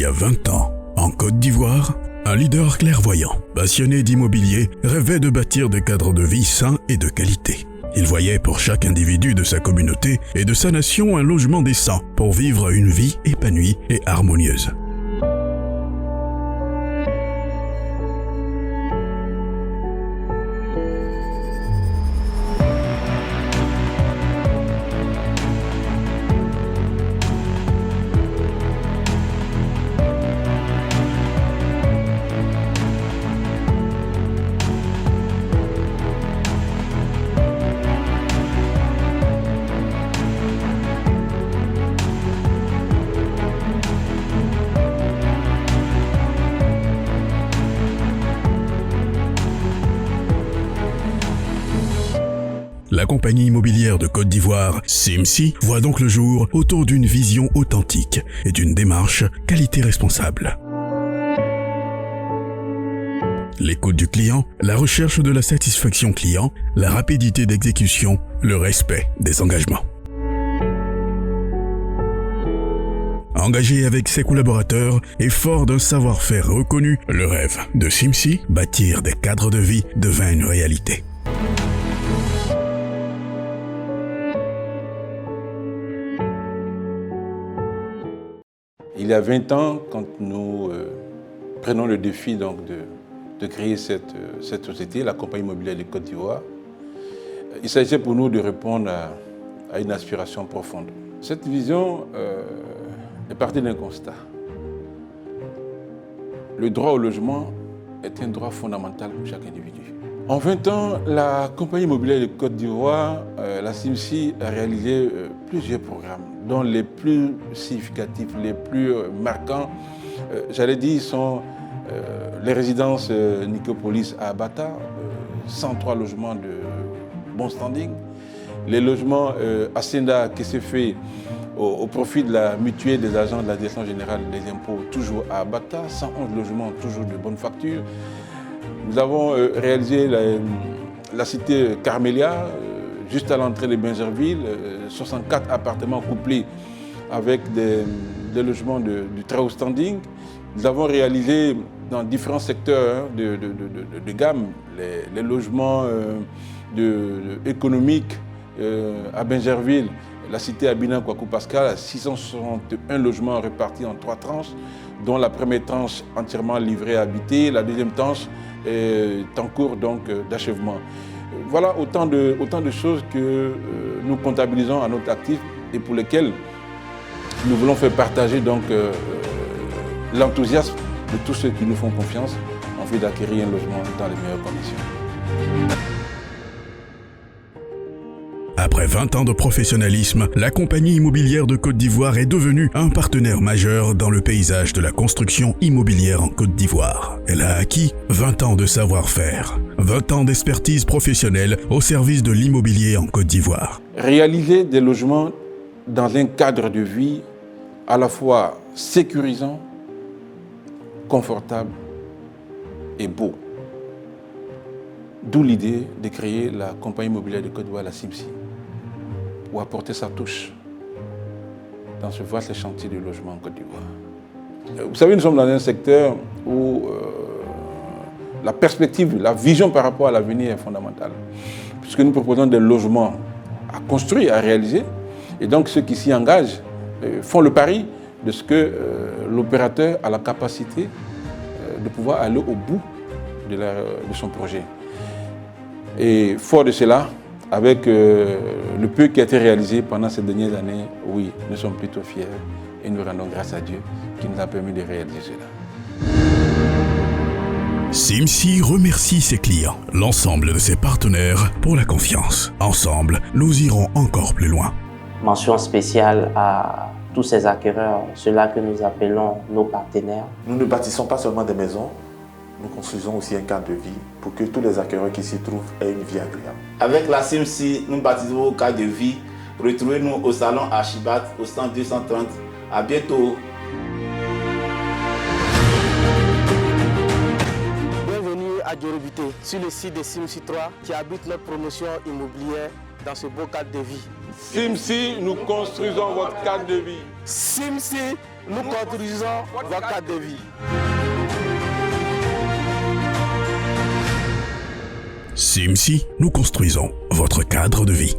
y a 20 ans, en Côte d'Ivoire, un leader clairvoyant, passionné d'immobilier, rêvait de bâtir des cadres de vie sains et de qualité. Il voyait pour chaque individu de sa communauté et de sa nation un logement décent pour vivre une vie épanouie et harmonieuse. La compagnie immobilière de Côte d'Ivoire, CIMSI, voit donc le jour autour d'une vision authentique et d'une démarche qualité responsable. L'écoute du client, la recherche de la satisfaction client, la rapidité d'exécution, le respect des engagements. Engagé avec ses collaborateurs et fort d'un savoir-faire reconnu, le rêve de CIMSI, bâtir des cadres de vie, devint une réalité. Il y a 20 ans, quand nous prenons le défi donc, de créer cette société, la compagnie immobilière de Côte d'Ivoire, il s'agissait pour nous de répondre à une aspiration profonde. Cette vision est partie d'un constat. Le droit au logement est un droit fondamental pour chaque individu. En 20 ans, la compagnie immobilière de Côte d'Ivoire, la CIMSI, a réalisé plusieurs programmes, dont les plus significatifs, les plus marquants, j'allais dire, sont les résidences Nicopolis à Abata, 103 logements de bon standing, les logements Asenda qui s'est fait au profit de la mutuelle des agents de la Direction générale des impôts, toujours à Abata, 111 logements toujours de bonne facture. Nous avons réalisé la cité Carmélia, juste à l'entrée de Bingerville, 64 appartements couplés avec des logements du très haut standing. Nous avons réalisé dans différents secteurs de gamme les logements économiques à Bingerville, la cité Abina Kwaku Pascal, 661 logements répartis en 3 tranches, dont la première tranche entièrement livrée à habiter, la deuxième tranche est en cours d'achèvement. Voilà autant de choses que nous comptabilisons à notre actif et pour lesquelles nous voulons faire partager l'enthousiasme de tous ceux qui nous font confiance en vue d'acquérir un logement dans les meilleures conditions. Après 20 ans de professionnalisme, la compagnie immobilière de Côte d'Ivoire est devenue un partenaire majeur dans le paysage de la construction immobilière en Côte d'Ivoire. Elle a acquis 20 ans de savoir-faire, 20 ans d'expertise professionnelle au service de l'immobilier en Côte d'Ivoire. Réaliser des logements dans un cadre de vie à la fois sécurisant, confortable et beau. D'où l'idée de créer la compagnie immobilière de Côte d'Ivoire, la CIMSI, pour apporter sa touche dans ce vaste chantier de logement en Côte d'Ivoire. Vous savez, nous sommes dans un secteur où la perspective, la vision par rapport à l'avenir est fondamentale, puisque nous proposons des logements à construire, à réaliser, et donc ceux qui s'y engagent font le pari de ce que l'opérateur a la capacité de pouvoir aller au bout de son projet. Et fort de cela, avec le peu qui a été réalisé pendant ces dernières années, oui, nous sommes plutôt fiers et nous rendons grâce à Dieu qui nous a permis de réaliser cela. CIMSI remercie ses clients, l'ensemble de ses partenaires pour la confiance. Ensemble, nous irons encore plus loin. Mention spéciale à tous ces acquéreurs, ceux-là que nous appelons nos partenaires. Nous ne bâtissons pas seulement des maisons, nous construisons aussi un cadre de vie pour que tous les acquéreurs qui s'y trouvent aient une vie agréable. Avec la CIMSI, nous bâtissons au cadre de vie. Retrouvez-nous au salon Archibat, au stand 230. À bientôt. Bienvenue à Djorobité, sur le site de CIMSI 3 qui abrite leur promotion immobilière dans ce beau cadre de vie. SIMCI, nous construisons votre cadre de vie. SIMCI, nous construisons votre cadre de vie. SIMCI, nous construisons votre cadre de vie.